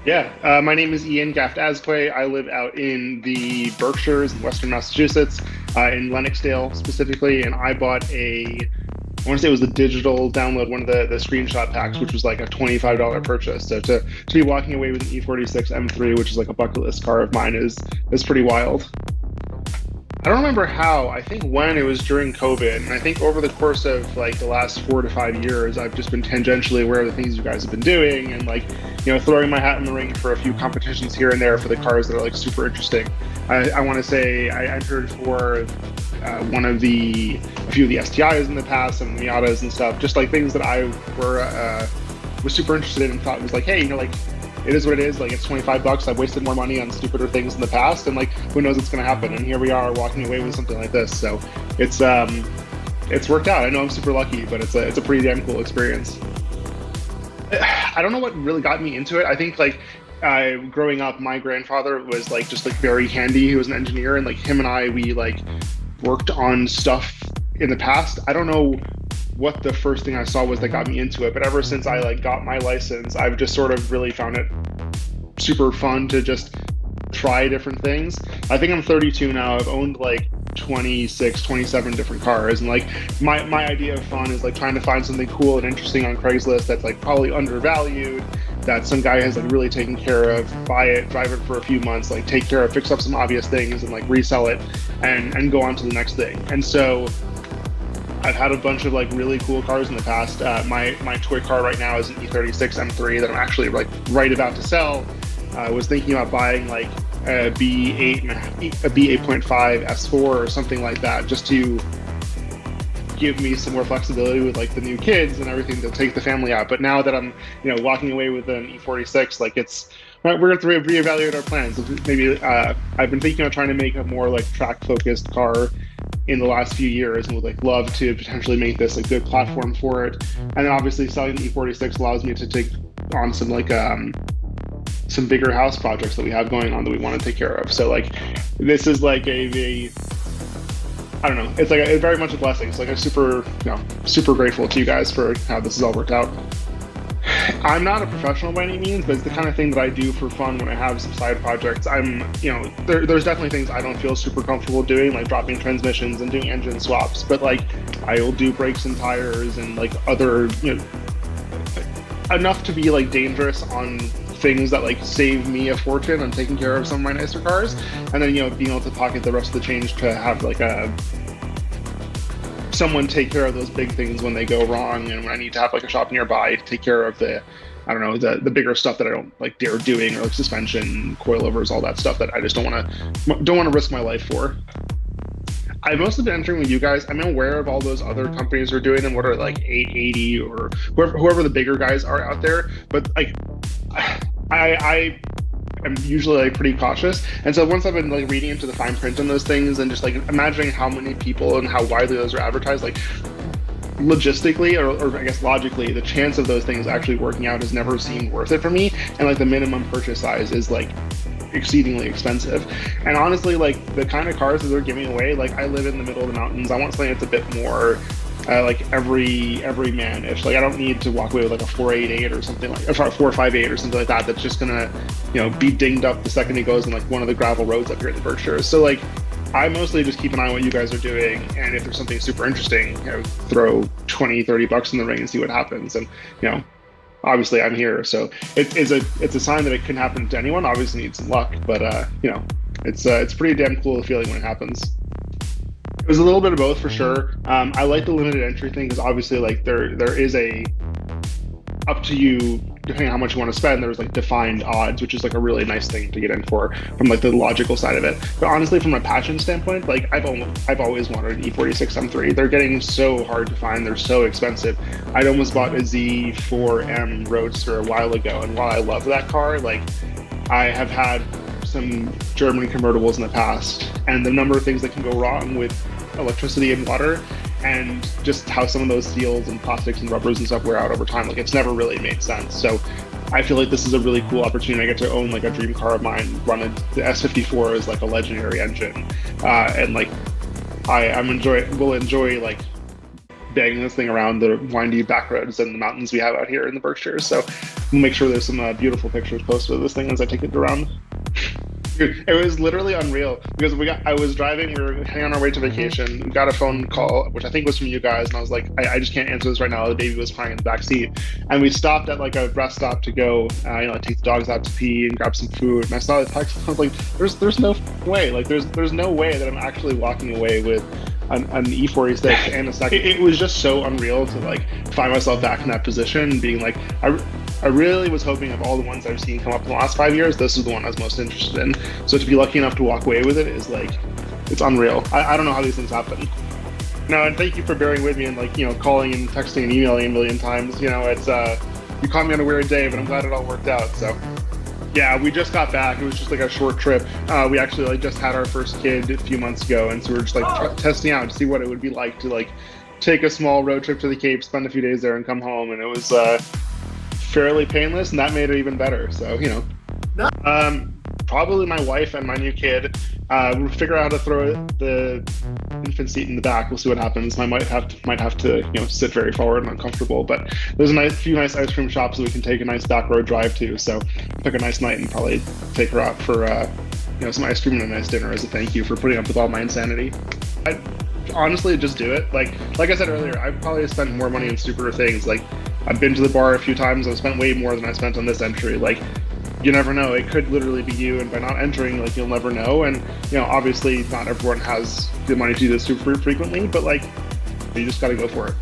Yeah, my name is Ian Gaft Azcue. I live out in the Berkshires in Western Massachusetts, in Lennoxdale specifically, and I bought I want to say it was the digital download, one of the screenshot packs, which was like a $25 purchase. So to be walking away with an E46 M3, which is like a bucket list car of mine, is pretty wild. I don't remember how. I think when it was during COVID, and I think over the course of like the last 4 to 5 years, I've just been tangentially aware of the things you guys have been doing, and like throwing my hat in the ring for a few competitions here and there for the cars that are like super interesting. I want to say I entered for a few of the STIs in the past, and Miatas and stuff, just like things that I was super interested in and thought was like, hey, like it is what it is. Like it's $25. I've wasted more money on stupider things in the past, and like who knows what's going to happen. And here we are walking away with something like this. So it's worked out. I know I'm super lucky, but it's a pretty damn cool experience. I don't know what really got me into it. I think like growing up, my grandfather was like just like very handy. He was an engineer, and like him and we like worked on stuff in the past. I don't know what the first thing I saw was that got me into it, but ever since I like got my license, I've just sort of really found it super fun to just try different things. I think I'm 32 now. I've owned like 26, 27 different cars, and like my idea of fun is like trying to find something cool and interesting on Craigslist that's like probably undervalued, that some guy has like really taken care of, buy it, drive it for a few months, like take care of, fix up some obvious things, and like resell it and go on to the next thing. And so I've had a bunch of like really cool cars in the past. My toy car right now is an E46 M3 that I'm actually like right about to sell. I was thinking about buying like a B8.5 S4 or something like that, just to give me some more flexibility with like the new kids and everything to take the family out. But now that I'm walking away with an E46, like we're going to reevaluate our plans. Maybe I've been thinking of trying to make a more like track focused car in the last few years, and would like love to potentially make this a good platform for it. And then obviously selling the E46 allows me to take on some like some bigger house projects that we have going on that we want to take care of. So like this is like a I don't know, it's like very much a blessing. It's like a super grateful to you guys for how this has all worked out. I'm not a professional by any means, but it's the kind of thing that I do for fun when I have some side projects. There's definitely things I don't feel super comfortable doing, like dropping transmissions and doing engine swaps, but like I will do brakes and tires and like other, enough to be like dangerous on things that like save me a fortune on taking care of some of my nicer cars. And then, being able to pocket the rest of the change to have like someone take care of those big things when they go wrong, and when I need to have like a shop nearby to take care of the the bigger stuff that I don't like dare doing, or like suspension, coilovers, all that stuff that I just don't want to risk my life for. I've mostly been entering with you guys. I'm aware of all those other companies are doing them, what are like 880 or whoever the bigger guys are out there, but like I am usually like pretty cautious, and so once I've been like reading into the fine print on those things and just like imagining how many people and how widely those are advertised, like logistically or I guess logically, the chance of those things actually working out has never seemed worth it for me. And like the minimum purchase size is like exceedingly expensive. And honestly, like the kind of cars that they're giving away, like I live in the middle of the mountains, I want something that's a bit more like every man-ish. Like I don't need to walk away with like a 488 or something like, or 458 or something like that that's just gonna be dinged up the second it goes on like one of the gravel roads up here in the Berkshires. So like I mostly just keep an eye on what you guys are doing, and if there's something super interesting, throw 20-30 bucks in the ring and see what happens. And obviously I'm here, so it's a sign that it can happen to anyone. Obviously needs some luck, but it's pretty damn cool feeling when it happens. It was a little bit of both for sure. I like the limited entry thing because obviously like there is a up to you, depending on how much you want to spend, there's like defined odds, which is like a really nice thing to get in for from like the logical side of it. But honestly, from a passion standpoint, like I've always wanted an E46 M3. They're getting so hard to find. They're so expensive. I'd almost bought a Z4M Roadster a while ago, and while I love that car, like I have had some German convertibles in the past, and the number of things that can go wrong with electricity and water, and just how some of those seals and plastics and rubbers and stuff wear out over time, like it's never really made sense. So I feel like this is a really cool opportunity. I get to own like a dream car of mine, run the S54 is like a legendary engine, and like will enjoy like banging this thing around the windy back roads and the mountains we have out here in the Berkshires. So we'll make sure there's some beautiful pictures posted of this thing as I take it around. Dude, it was literally unreal because I was driving, we were heading on our way to vacation. We got a phone call, which I think was from you guys, and I was like, I just can't answer this right now. The baby was crying in the back seat, and we stopped at like a rest stop to go, take the dogs out to pee and grab some food. And I saw the text, and I was like, there's no way, like there's no way that I'm actually walking away with an E46 and a second. It was just so unreal to like find myself back in that position, being like, I really was hoping of all the ones I've seen come up in the last 5 years, this is the one I was most interested in. So to be lucky enough to walk away with it is like, it's unreal. I don't know how these things happen. No, and thank you for bearing with me and like, calling and texting and emailing a million times. It's, you caught me on a weird day, but I'm glad it all worked out. So yeah, we just got back. It was just like a short trip. We actually like just had our first kid a few months ago. And so we're just like testing out to see what it would be like to like take a small road trip to the Cape, spend a few days there and come home. And it was, fairly painless, and that made it even better. So probably my wife and my new kid. We'll figure out how to throw the infant seat in the back. We'll see what happens. I might have to sit very forward and uncomfortable. But there's a few nice ice cream shops that we can take a nice back road drive to. So pick a nice night and probably take her out for some ice cream and a nice dinner as a thank you for putting up with all my insanity. I honestly just do it. Like I said earlier, I probably spent more money on stupider things. Like I've been to the bar a few times. I've spent way more than I spent on this entry. Like, you never know. It could literally be you, and by not entering, like, you'll never know. And obviously, not everyone has the money to do this super frequently, but like, you just got to go for it.